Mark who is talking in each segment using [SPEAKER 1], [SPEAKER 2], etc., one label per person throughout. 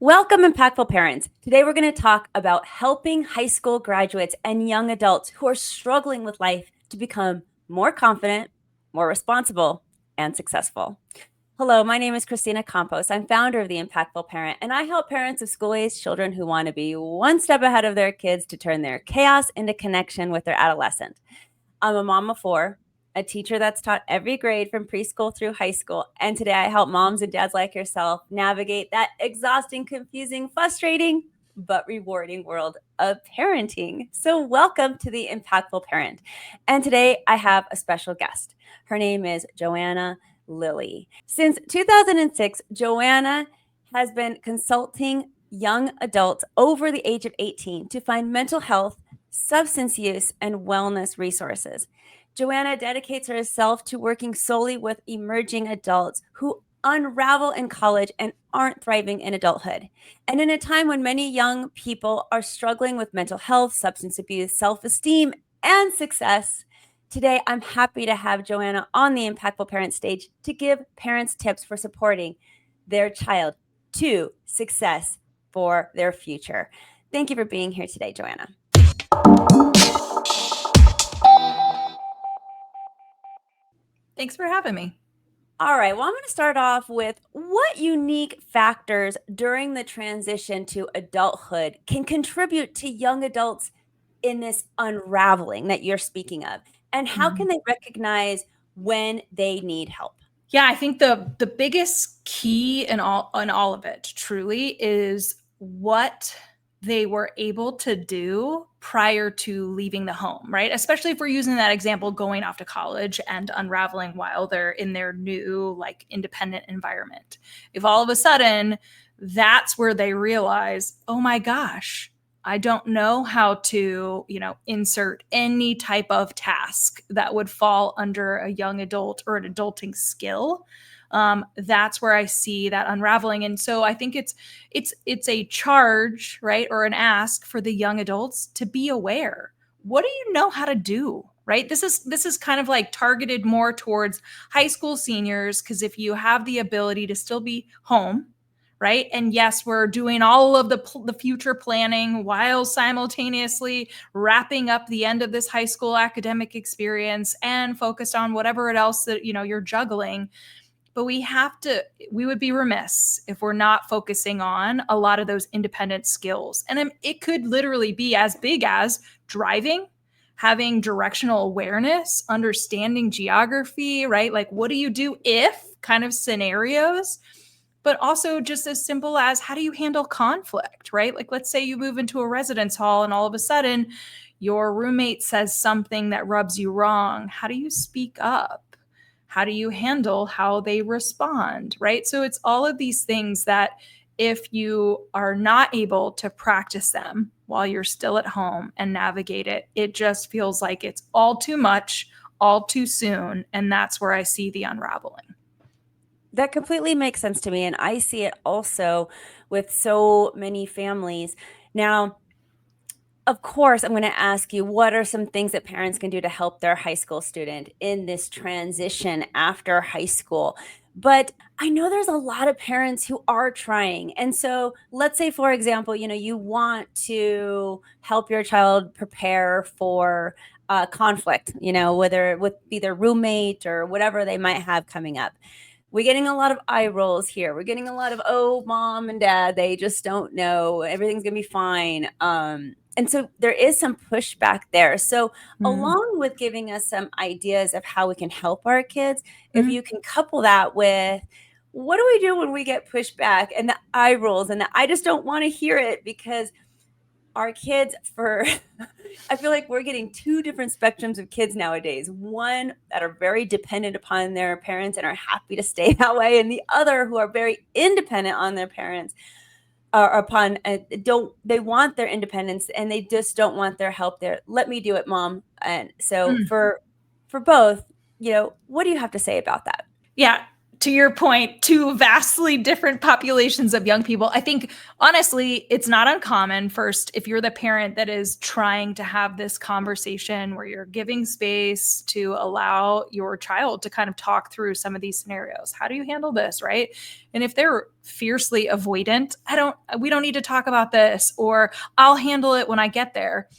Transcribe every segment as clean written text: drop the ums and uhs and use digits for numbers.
[SPEAKER 1] Welcome, impactful parents. Today, we're going to talk about helping high school graduates and young adults who are struggling with life to become more confident, more responsible, and successful. Hello, my name is Kristina Campos. I'm founder of The Impactful Parent, and I help parents of school-aged children who want to be one step ahead of their kids to turn their chaos into connection with their adolescent. I'm a mom of four, a teacher that's taught every grade from preschool through high school. And today I help moms and dads like yourself navigate that exhausting, confusing, frustrating, but rewarding world of parenting. So welcome to The Impactful Parent. And today I have a special guest. Her name is Joanna Lily. Since 2006, Joanna has been consulting young adults over the age of 18 to find mental health, substance use, and wellness resources. Joanna dedicates herself to working solely with emerging adults who unravel in college and aren't thriving in adulthood. And in a time when many young people are struggling with mental health, substance abuse, self-esteem, and success, today I'm happy to have Joanna on the Impactful Parent stage to give parents tips for supporting their child to success for their future. Thank you for being here today, Joanna.
[SPEAKER 2] Thanks for having me.
[SPEAKER 1] All right. Well, I'm going to start off with what unique factors during the transition to adulthood can contribute to young adults in this unraveling that you're speaking of? And how can they recognize when they need help?
[SPEAKER 2] Yeah, I think the biggest key in all of it truly is what they were able to do prior to leaving the home, right? Especially if we're using that example going off to college and unraveling while they're in their new like independent environment. If all of a sudden that's where they realize, "Oh my gosh, I don't know how to, insert any type of task that would fall under a young adult or an adulting skill." That's where I see that unraveling. And so I think it's a charge, right, or an ask for the young adults to be aware. What do you know how to do? Right. This is kind of like targeted more towards high school seniors, because if you have the ability to still be home, right? And yes, we're doing all of the future planning while simultaneously wrapping up the end of this high school academic experience and focused on whatever else that you're juggling. But we would be remiss if we're not focusing on a lot of those independent skills. And it could literally be as big as driving, having directional awareness, understanding geography, right? Like, what do you do if kind of scenarios? But also just as simple as, how do you handle conflict, right? Like, let's say you move into a residence hall and all of a sudden your roommate says something that rubs you wrong. How do you speak up? How do you handle how they respond, right? So it's all of these things that if you are not able to practice them while you're still at home and navigate it, it just feels like it's all too much, all too soon. And that's where I see the unraveling.
[SPEAKER 1] That completely makes sense to me. And I see it also with so many families. Now, of course, I'm going to ask you, what are some things that parents can do to help their high school student in this transition after high school? But I know there's a lot of parents who are trying. And so let's say, for example, you want to help your child prepare for conflict, whether with be their roommate or whatever they might have coming up. We're getting a lot of eye rolls here. We're getting a lot of, oh, mom and dad, they just don't know. Everything's going to be fine. And so there is some pushback there. So along with giving us some ideas of how we can help our kids, if you can couple that with, what do we do when we get pushback and the eye rolls and I just don't want to hear it, because our kids I feel like we're getting two different spectrums of kids nowadays. One that are very dependent upon their parents and are happy to stay that way, and the other who are very independent on their parents they want their independence and they just don't want their help there. Let me do it, mom. And so for both, what do you have to say about that?
[SPEAKER 2] Yeah, to your point, two vastly different populations of young people. I think, honestly, it's not uncommon, first, if you're the parent that is trying to have this conversation where you're giving space to allow your child to kind of talk through some of these scenarios. How do you handle this, right? And if they're fiercely avoidant, we don't need to talk about this, or I'll handle it when I get there,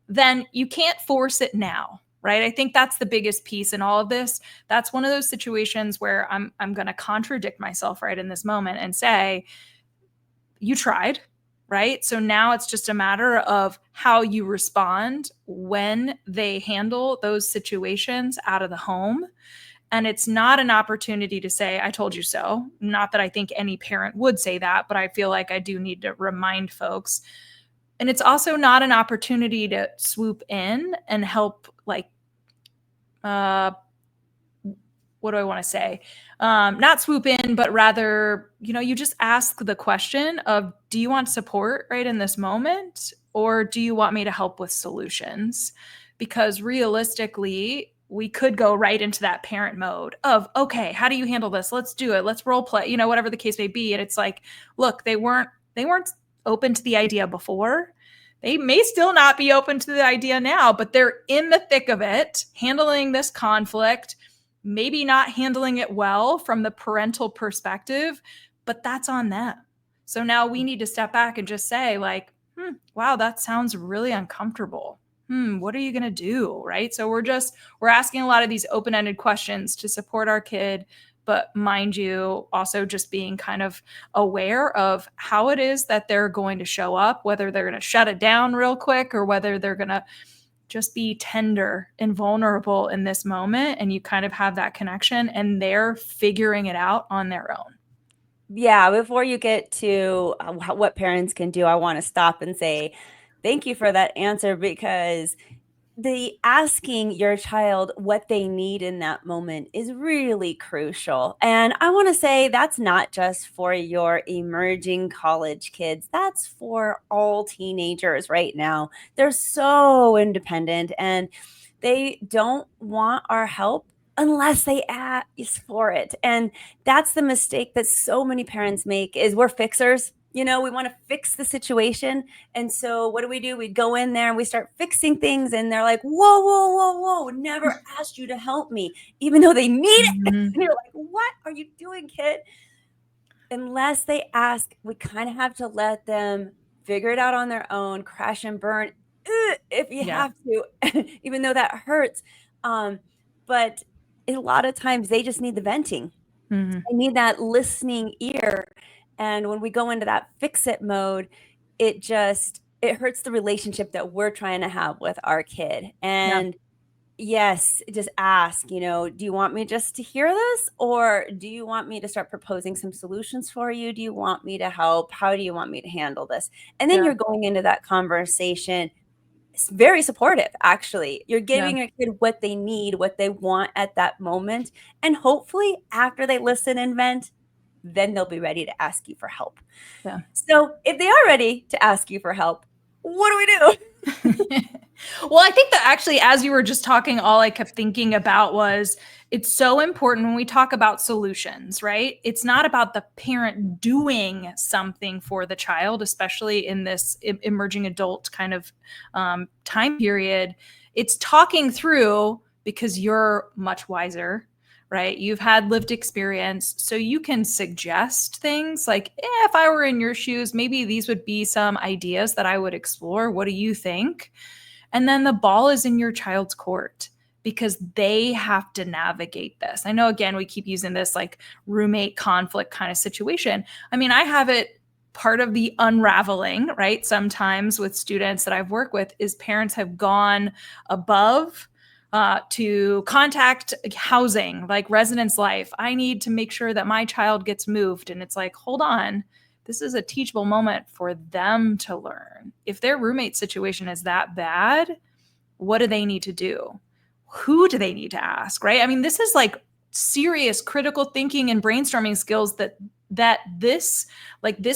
[SPEAKER 2] then you can't force it now. Right. I think that's the biggest piece in all of this. That's one of those situations where I'm going to contradict myself right in this moment and say, you tried. Right. So now it's just a matter of how you respond when they handle those situations out of the home. And it's not an opportunity to say, I told you so. Not that I think any parent would say that, but I feel like I do need to remind folks. And it's also not an opportunity to swoop in and help, like, what do I want to say? Not swoop in, but rather, you just ask the question of, do you want support right in this moment? Or do you want me to help with solutions? Because realistically, we could go right into that parent mode of, okay, how do you handle this? Let's do it. Let's role play, whatever the case may be. And it's like, look, they weren't open to the idea before. They may still not be open to the idea now, but they're in the thick of it, handling this conflict, maybe not handling it well from the parental perspective, but that's on them. So now we need to step back and just say, like, wow, that sounds really uncomfortable. What are you going to do? Right. So we're asking a lot of these open-ended questions to support our kid. But mind you, also just being kind of aware of how it is that they're going to show up, whether they're going to shut it down real quick or whether they're going to just be tender and vulnerable in this moment. And you kind of have that connection and they're figuring it out on their own.
[SPEAKER 1] Yeah, before you get to what parents can do, I want to stop and say thank you for that answer, because the asking your child what they need in that moment is really crucial. And I want to say that's not just for your emerging college kids. That's for all teenagers right now. They're so independent and they don't want our help unless they ask for it. And that's the mistake that so many parents make, is we're fixers. We want to fix the situation. And so what do? We go in there and we start fixing things. And they're like, whoa, whoa, whoa, whoa, never asked you to help me, even though they need it. And you're like, what are you doing, kid? Unless they ask, we kind of have to let them figure it out on their own, crash and burn if you have to, even though that hurts. But a lot of times they just need the venting. They need that listening ear. And when we go into that fix it mode, it hurts the relationship that we're trying to have with our kid. And yes, just ask, do you want me just to hear this? Or do you want me to start proposing some solutions for you? Do you want me to help? How do you want me to handle this? And then you're going into that conversation. It's very supportive, actually. You're giving your kid what they need, what they want at that moment. And hopefully after they listen and vent, then they'll be ready to ask you for help.
[SPEAKER 2] Yeah.
[SPEAKER 1] So if they are ready to ask you for help, what do we do?
[SPEAKER 2] Well, I think that actually, as you were just talking, all I kept thinking about was, it's so important when we talk about solutions, right? It's not about the parent doing something for the child, especially in this emerging adult kind of time period. It's talking through, because you're much wiser, right? You've had lived experience, so you can suggest things like, if I were in your shoes, maybe these would be some ideas that I would explore. What do you think? And then the ball is in your child's court, because they have to navigate this. I know, again, we keep using this like roommate conflict kind of situation. I mean, I have it part of the unraveling, right? Sometimes with students that I've worked with, is parents have gone above to contact housing, like residence life. I need to make sure that my child gets moved. And it's like, hold on. This is a teachable moment for them to learn. If their roommate situation is that bad, what do they need to do? Who do they need to ask, right? I mean, this is like serious critical thinking and brainstorming skills that that this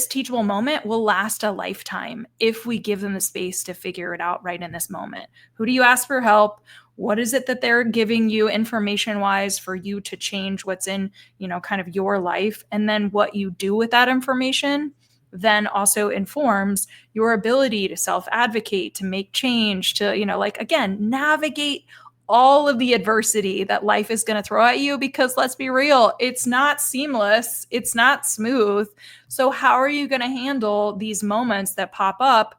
[SPEAKER 2] teachable moment will last a lifetime if we give them the space to figure it out right in this moment. Who do you ask for help? What is it that they're giving you information wise for you to change what's in, kind of your life? And then what you do with that information then also informs your ability to self-advocate, to make change, to, again, navigate all of the adversity that life is going to throw at you, because let's be real, it's not seamless, it's not smooth. So how are you going to handle these moments that pop up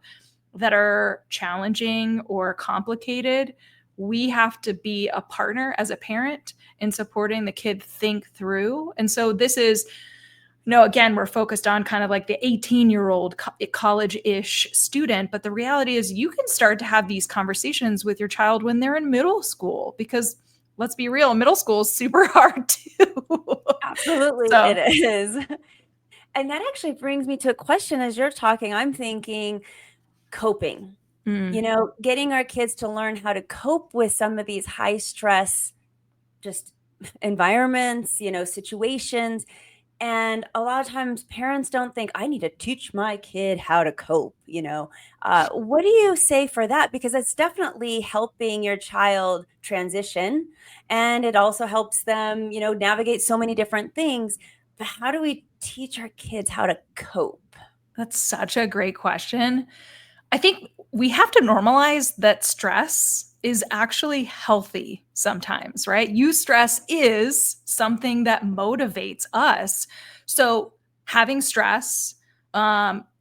[SPEAKER 2] that are challenging or complicated? We have to be a partner as a parent in supporting the kid think through. And so this is, again, we're focused on kind of like the 18-year-old college-ish student, but the reality is you can start to have these conversations with your child when they're in middle school, because let's be real, middle school is super hard too.
[SPEAKER 1] Absolutely,
[SPEAKER 2] So,
[SPEAKER 1] it is. And that actually brings me to a question. As you're talking, I'm thinking coping. Getting our kids to learn how to cope with some of these high stress just environments, situations. And a lot of times parents don't think, I need to teach my kid how to cope. What do you say for that? Because it's definitely helping your child transition, and it also helps them, navigate so many different things. But how do we teach our kids how to cope?
[SPEAKER 2] that's such a great question. I think we have to normalize that stress is actually healthy sometimes, right? Eustress is something that motivates us. So having stress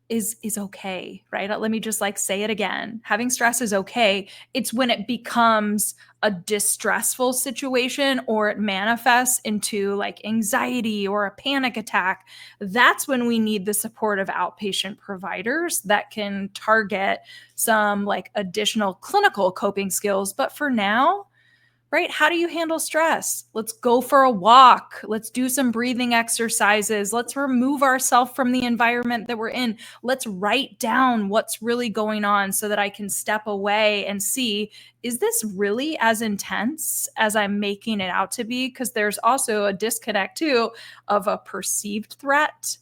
[SPEAKER 2] is okay, right? Let me just say it again. Having stress is okay. It's when it becomes a distressful situation or it manifests into anxiety or a panic attack. That's when we need the support of outpatient providers that can target some additional clinical coping skills. But for now, right? How do you handle stress? Let's go for a walk. Let's do some breathing exercises. Let's remove ourselves from the environment that we're in. Let's write down what's really going on so that I can step away and see, is this really as intense as I'm making it out to be? Because there's also a disconnect too of a perceived threat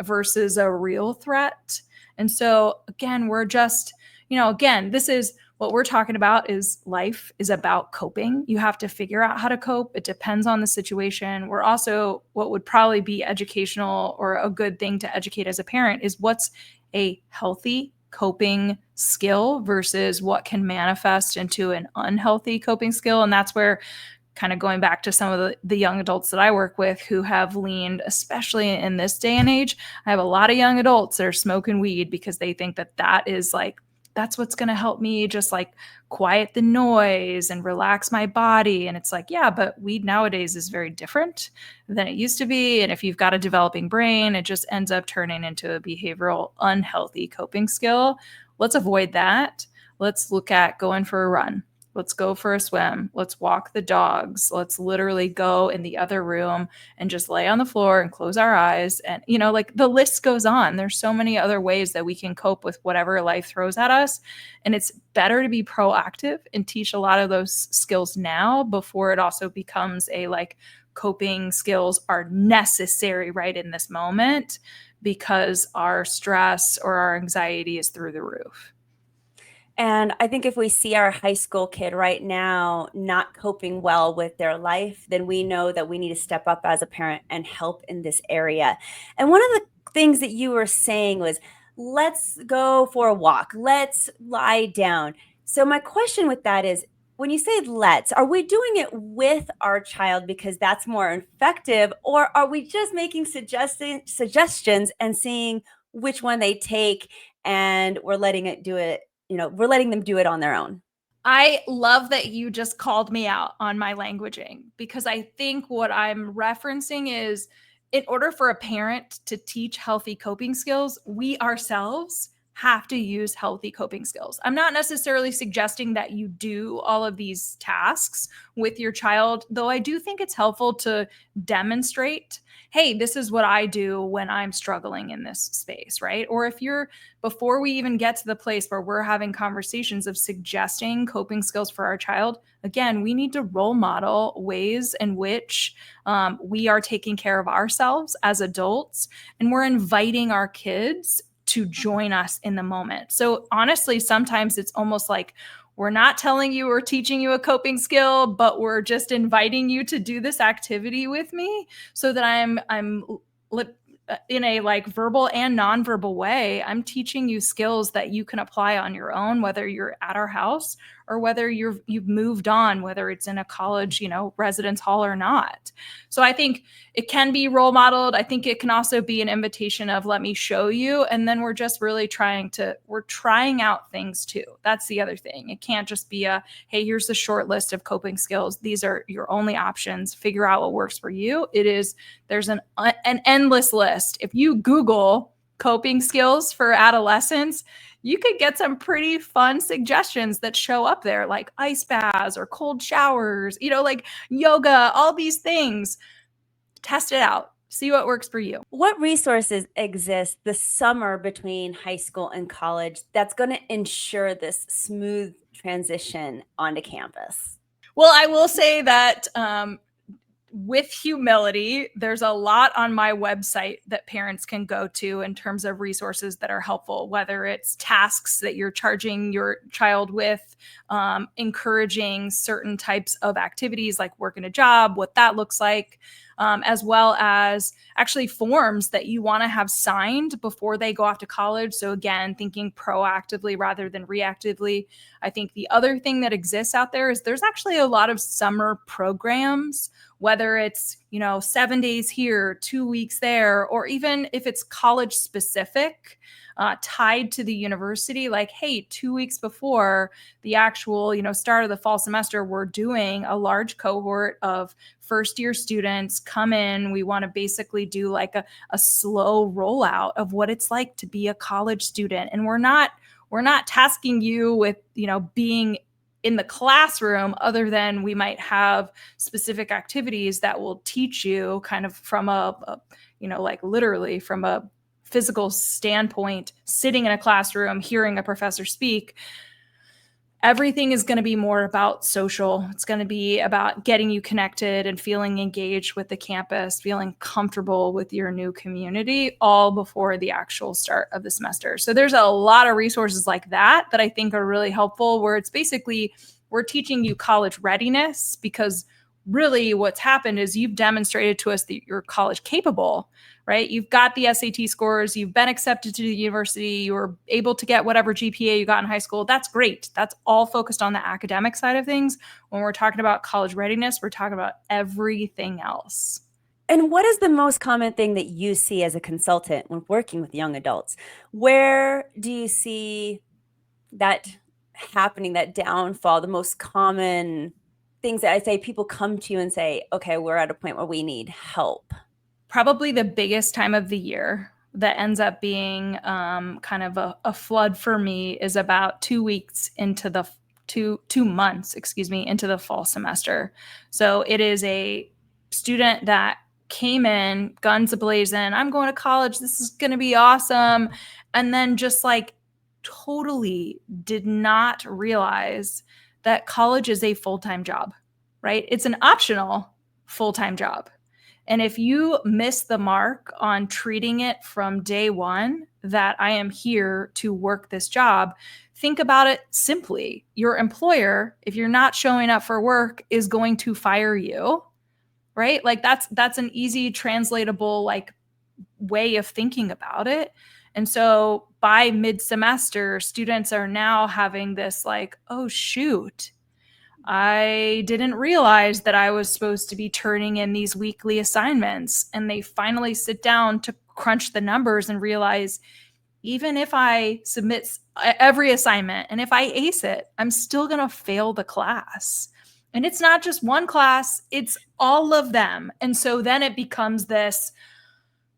[SPEAKER 2] versus a real threat. And so again, we're just, again, this is what we're talking about is life is about coping. You have to figure out how to cope. It depends on the situation. We're also, what would probably be educational or a good thing to educate as a parent is what's a healthy coping skill versus what can manifest into an unhealthy coping skill. And that's where, kind of going back to some of the young adults that I work with who have leaned, especially in this day and age, I have a lot of young adults that are smoking weed because they think that is that's what's going to help me just quiet the noise and relax my body. And it's yeah, but weed nowadays is very different than it used to be. And if you've got a developing brain, it just ends up turning into a behavioral unhealthy coping skill. Let's avoid that. Let's look at going for a run. Let's go for a swim. Let's walk the dogs. Let's literally go in the other room and just lay on the floor and close our eyes. And, the list goes on. There's so many other ways that we can cope with whatever life throws at us. And it's better to be proactive and teach a lot of those skills now before it also becomes a coping skills are necessary right in this moment because our stress or our anxiety is through the roof.
[SPEAKER 1] And I think if we see our high school kid right now not coping well with their life, then we know that we need to step up as a parent and help in this area. And one of the things that you were saying was, let's go for a walk, let's lie down. So my question with that is, when you say let's, are we doing it with our child because that's more effective, or are we just making suggestions and seeing which one they take, and we're letting them do it on their own?
[SPEAKER 2] I love that you just called me out on my languaging, because I think what I'm referencing is, in order for a parent to teach healthy coping skills, we ourselves have to use healthy coping skills. I'm not necessarily suggesting that you do all of these tasks with your child, though I do think it's helpful to demonstrate, hey, this is what I do when I'm struggling in this space, right? Or if you're, before we even get to the place where we're having conversations of suggesting coping skills for our child, again, we need to role model ways in which we are taking care of ourselves as adults, and we're inviting our kids to join us in the moment. So honestly, sometimes it's almost like we're not telling you or teaching you a coping skill, but we're just inviting you to do this activity with me so that I'm in a like verbal and nonverbal way, I'm teaching you skills that you can apply on your own, whether you're at our house or whether you've moved on, whether it's in a college, residence hall or not. So I think it can be role modeled. I think it can also be an invitation of let me show you. And then we're just really we're trying out things too. That's the other thing. It can't just be hey, here's the short list of coping skills. These are your only options. Figure out what works for you. There's an endless list. If you Google coping skills for adolescents, you could get some pretty fun suggestions that show up there, like ice baths or cold showers, like yoga, all these things. Test it out. See what works for you.
[SPEAKER 1] What resources exist the summer between high school and college that's going to ensure this smooth transition onto campus?
[SPEAKER 2] Well, I will say that with humility, there's a lot on my website that parents can go to in terms of resources that are helpful, whether it's tasks that you're charging your child with, encouraging certain types of activities like working a job, what that looks like, as well as actually forms that you want to have signed before they go off to college. So again, thinking proactively rather than reactively. I think the other thing that exists out there is there's actually a lot of summer programs, whether it's, 7 days here, 2 weeks there, or even if it's college specific, tied to the university, like, hey, 2 weeks before the actual, start of the fall semester, we're doing a large cohort of first year students come in. We want to basically do like a slow rollout of what it's like to be a college student. And we're not tasking you with, being in the classroom, other than we might have specific activities that will teach you kind of from like literally from a physical standpoint, sitting in a classroom, hearing a professor speak. Everything is going to be more about social. It's going to be about getting you connected and feeling engaged with the campus, feeling comfortable with your new community, all before the actual start of the semester. So there's a lot of resources like that I think are really helpful, where it's basically we're teaching you college readiness, because really what's happened is you've demonstrated to us that you're college capable, right? You've got the SAT scores, you've been accepted to the university, you were able to get whatever GPA you got in high school. That's great. That's all focused on the academic side of things. When we're talking about college readiness, we're talking about everything else.
[SPEAKER 1] And what is the most common thing that you see as a consultant when working with young adults? Where do you see that happening, that downfall, the most common things that I say people come to you and say, okay, we're at a point where we need help?
[SPEAKER 2] Probably the biggest time of the year that ends up being kind of a flood for me is about 2 weeks into the 2 months, into the fall semester. So it is a student that came in guns a-blazing. I'm going to college. This is going to be awesome. And then just like totally did not realize that college is a full-time job, right? It's an optional full-time job. And if you miss the mark on treating it from day one that I am here to work this job, think about it simply. Your employer, if you're not showing up for work, is going to fire you, right? Like that's an easy translatable like way of thinking about it. And so by mid-semester, students are now having this like, oh shoot, I didn't realize that I was supposed to be turning in these weekly assignments. And they finally sit down to crunch the numbers and realize even if I submit every assignment and if I ace it, I'm still going to fail the class. And it's not just one class, it's all of them. And so then it becomes this,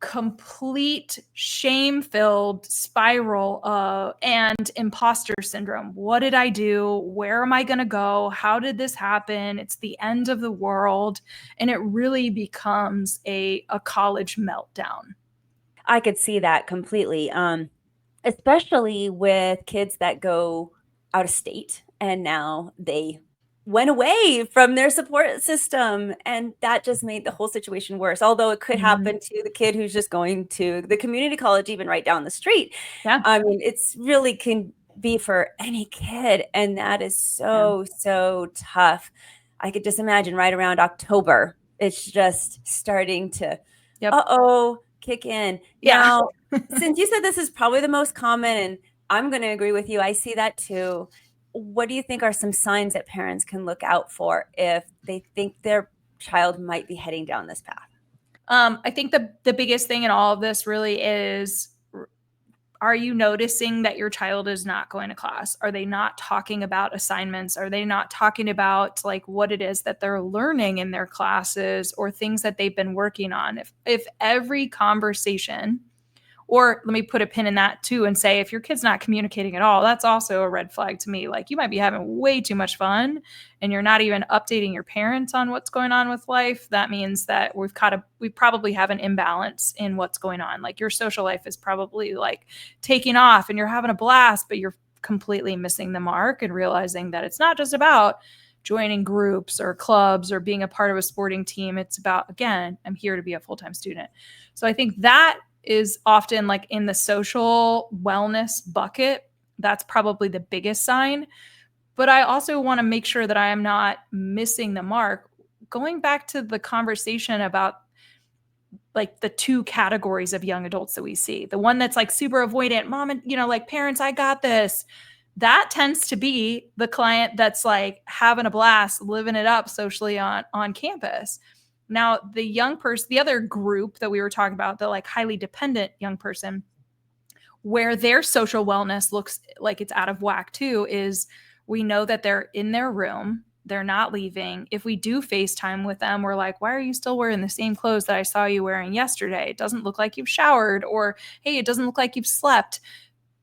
[SPEAKER 2] complete shame-filled spiral and imposter syndrome. What did I do? Where am I going to go? How did this happen? It's the end of the world. And it really becomes a college meltdown.
[SPEAKER 1] I could see that completely. Especially with kids that go out of state and now they went away from their support system, and that just made the whole situation worse. Although it could happen to the kid who's just going to the community college even right down the street.
[SPEAKER 2] Yeah.
[SPEAKER 1] I mean, it's really can be for any kid, and that is so tough. I could just imagine right around October, it's just starting to kick in.
[SPEAKER 2] Yeah.
[SPEAKER 1] Now, since you said this is probably the most common, and I'm going to agree with you, I see that too. What do you think are some signs that parents can look out for if they think their child might be heading down this path?
[SPEAKER 2] I think the biggest thing in all of this really is, are you noticing that your child is not going to class? Are they not talking about assignments? Are they not talking about like what it is that they're learning in their classes or things that they've been working on? If every conversation, or let me put a pin in that too and say, if your kid's not communicating at all, that's also a red flag to me. Like, you might be having way too much fun and you're not even updating your parents on what's going on with life. That means that we probably have an imbalance in what's going on. Like, your social life is probably like taking off and you're having a blast, but you're completely missing the mark and realizing that it's not just about joining groups or clubs or being a part of a sporting team. It's about, again, I'm here to be a full-time student. So I think that is often like in the social wellness bucket. That's probably the biggest sign. But I also want to make sure that I am not missing the mark. Going back to the conversation about like the two categories of young adults that we see, the one that's like super avoidant, mom and, like, parents, I got this. That tends to be the client that's like having a blast, living it up socially on campus. Now, the young person, the other group that we were talking about, the like highly dependent young person, where their social wellness looks like it's out of whack too, is we know that they're in their room, they're not leaving. If we do FaceTime with them, we're like, why are you still wearing the same clothes that I saw you wearing yesterday? It doesn't look like you've showered, or hey, it doesn't look like you've slept.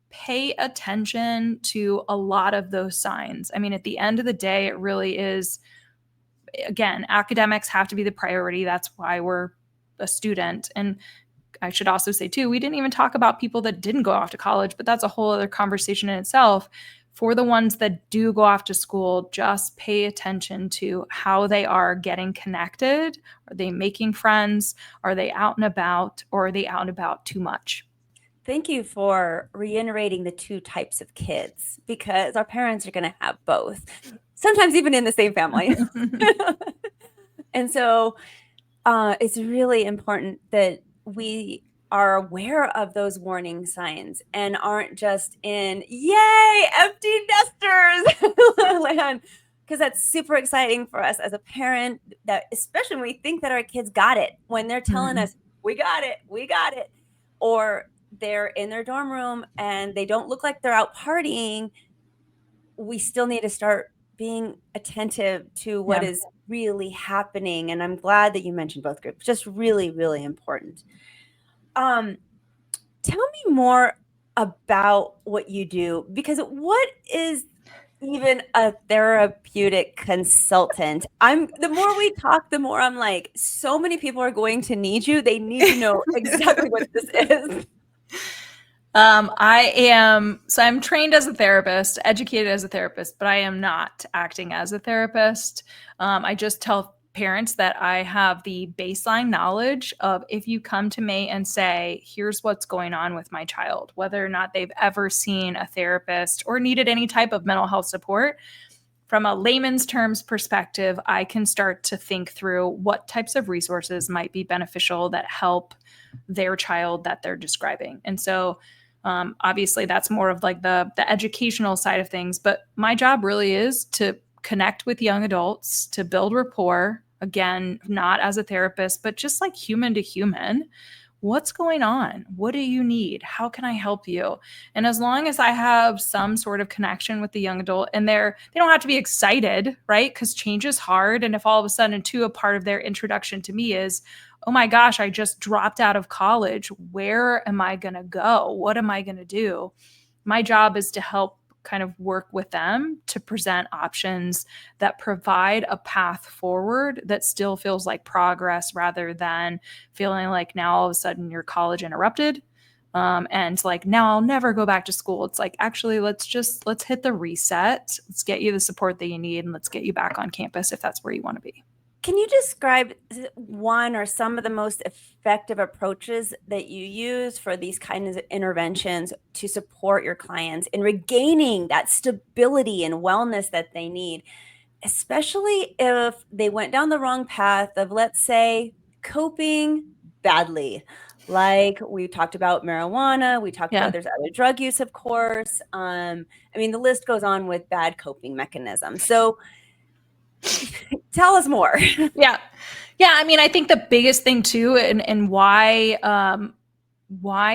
[SPEAKER 2] Pay attention to a lot of those signs. I mean, at the end of the day, it really is, again, academics have to be the priority. That's why we're a student. And I should also say too, we didn't even talk about people that didn't go off to college, but that's a whole other conversation in itself. For the ones that do go off to school, just pay attention to how they are getting connected. Are they making friends? Are they out and about? Or are they out and about too much?
[SPEAKER 1] Thank you for reiterating the two types of kids, because our parents are going to have both, sometimes even in the same family. And so it's really important that we are aware of those warning signs and aren't just in, yay, empty nesters land, because that's super exciting for us as a parent, that especially when we think that our kids got it, when they're telling us, we got it, or they're in their dorm room and they don't look like they're out partying. We still need to start being attentive to what is really happening. And I'm glad that you mentioned both groups. Just really, really important. Tell me more about what you do, because what is even a therapeutic consultant? The more we talk, the more I'm like, so many people are going to need you. They need to know exactly what this is.
[SPEAKER 2] I'm trained as a therapist, educated as a therapist, but I am not acting as a therapist. I just tell parents that I have the baseline knowledge of, if you come to me and say, here's what's going on with my child, whether or not they've ever seen a therapist or needed any type of mental health support, from a layman's terms perspective, I can start to think through what types of resources might be beneficial that help their child that they're describing. And so obviously that's more of like the educational side of things, but my job really is to connect with young adults, to build rapport, again, not as a therapist, but just like human to human. What's going on? What do you need? How can I help you? And as long as I have some sort of connection with the young adult, and they don't have to be excited, right? Because change is hard. And if all of a sudden a part of their introduction to me is, oh my gosh, I just dropped out of college. Where am I going to go? What am I going to do? My job is to help kind of work with them to present options that provide a path forward that still feels like progress rather than feeling like now all of a sudden your college interrupted. And like now I'll never go back to school. It's like, actually, let's hit the reset. Let's get you the support that you need and let's get you back on campus if that's where you want to be.
[SPEAKER 1] Can you describe one or some of the most effective approaches that you use for these kinds of interventions to support your clients in regaining that stability and wellness that they need, especially if they went down the wrong path of, let's say, coping badly? Like we talked about marijuana, we talked about
[SPEAKER 2] Yeah.
[SPEAKER 1] there's other drug use, of course. I mean, the list goes on with bad coping mechanisms. So tell us more.
[SPEAKER 2] Yeah. Yeah. I mean, I think the biggest thing too, and why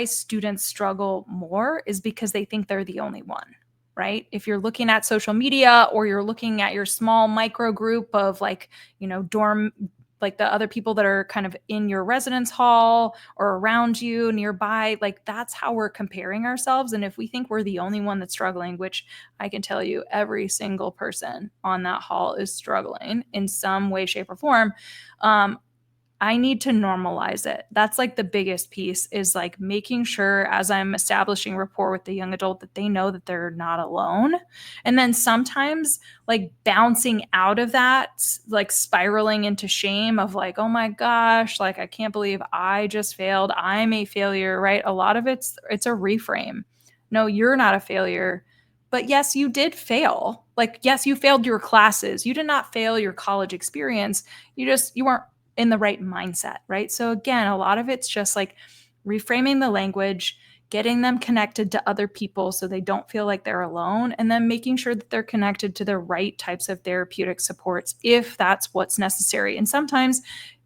[SPEAKER 2] students struggle more is because they think they're the only one, right? If you're looking at social media or you're looking at your small micro group of like, dorm, like the other people that are kind of in your residence hall or around you nearby, like that's how we're comparing ourselves. And if we think we're the only one that's struggling, which I can tell you every single person on that hall is struggling in some way, shape, or form, I need to normalize it. That's like the biggest piece is like making sure as I'm establishing rapport with the young adult that they know that they're not alone. And then sometimes like bouncing out of that, like spiraling into shame of like, oh my gosh, like I can't believe I just failed. I'm a failure, right? A lot of it's a reframe. No, you're not a failure. But yes, you did fail. Like, yes, you failed your classes. You did not fail your college experience. You weren't in the right mindset, right? So again, a lot of it's just like reframing the language, getting them connected to other people so they don't feel like they're alone, and then making sure that they're connected to the right types of therapeutic supports if that's what's necessary. And sometimes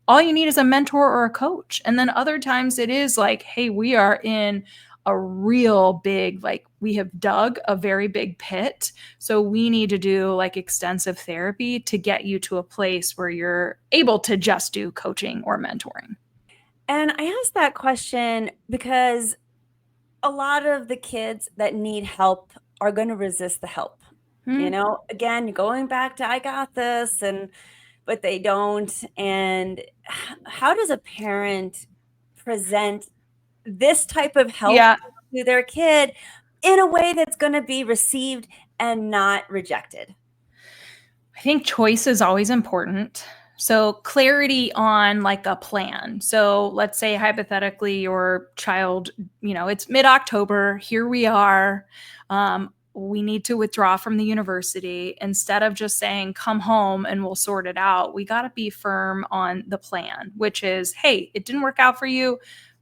[SPEAKER 2] all you need is a mentor or a coach. And then other times it is like, hey, we are in a real big, like we have dug a very big pit. So we need to do like extensive therapy to get you to a place where you're able to just do coaching or mentoring.
[SPEAKER 1] And I asked that question because a lot of the kids that need help are going to resist the help.
[SPEAKER 2] Hmm.
[SPEAKER 1] Again, going back to I got this, but they don't. And how does a parent present this type of help
[SPEAKER 2] Yeah.
[SPEAKER 1] to their kid in a way that's going to be received and not rejected?
[SPEAKER 2] I think choice is always important. So clarity on like a plan. So let's say hypothetically your child, it's mid-October, here we are. We need to withdraw from the university. Instead of just saying, come home and we'll sort it out, we got to be firm on the plan, which is, hey, it didn't work out for you,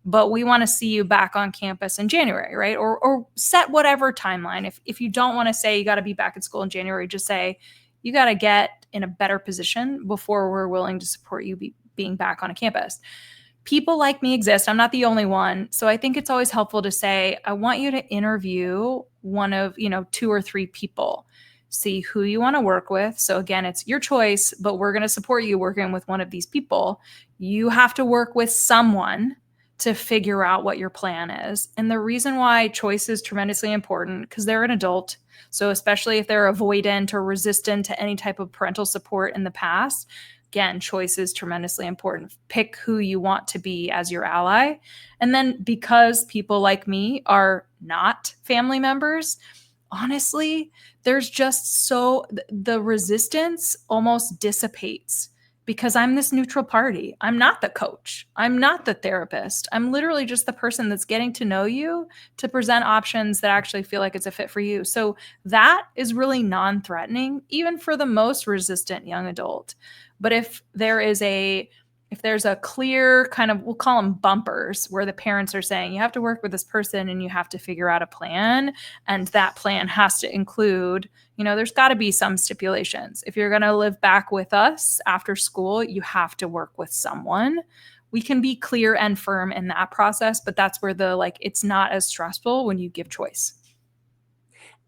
[SPEAKER 2] but we want to see you back on campus in January, right? Or set whatever timeline. If you don't want to say you got to be back at school in January, just say, you got to get in a better position before we're willing to support you being back on a campus. People like me exist. I'm not the only one. So I think it's always helpful to say, I want you to interview one of, 2 or 3 people, see who you want to work with. So again, it's your choice, but we're going to support you working with one of these people. You have to work with someone to figure out what your plan is. And the reason why choice is tremendously important, because they're an adult. So especially if they're avoidant or resistant to any type of parental support in the past, again, choice is tremendously important. Pick who you want to be as your ally. And then because people like me are not family members, honestly, there's just the resistance almost dissipates because I'm this neutral party. I'm not the coach. I'm not the therapist. I'm literally just the person that's getting to know you to present options that actually feel like it's a fit for you. So that is really non-threatening, even for the most resistant young adult. But if there's a clear kind of, we'll call them bumpers, where the parents are saying, you have to work with this person and you have to figure out a plan. And that plan has to include, there's got to be some stipulations. If you're going to live back with us after school, you have to work with someone. We can be clear and firm in that process, but that's where it's not as stressful when you give choice.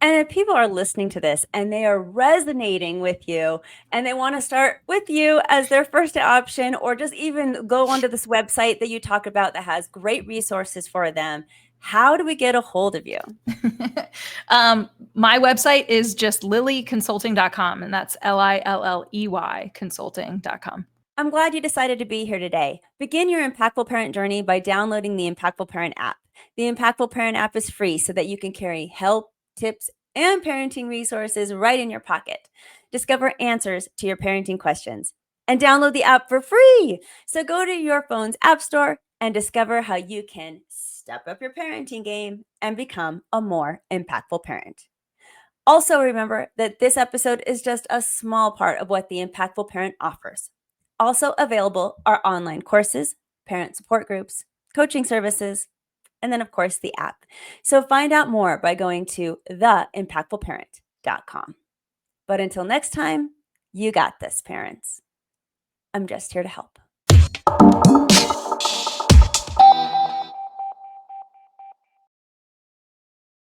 [SPEAKER 1] And if people are listening to this and they are resonating with you and they want to start with you as their first option, or just even go onto this website that you talk about that has great resources for them, how do we get a hold of you?
[SPEAKER 2] My website is just lilyconsulting.com, and that's Lilley consulting.com.
[SPEAKER 1] I'm glad you decided to be here today. Begin your Impactful Parent journey by downloading the Impactful Parent app. The Impactful Parent app is free so that you can carry help, tips, and parenting resources right in your pocket. Discover answers to your parenting questions and download the app for free. So go to your phone's app store and discover how you can step up your parenting game and become a more impactful parent. Also, remember that this episode is just a small part of what the Impactful Parent offers. Also available are online courses, parent support groups, coaching services, and then, of course, the app. So find out more by going to theimpactfulparent.com. But until next time, you got this, parents. I'm just here to help.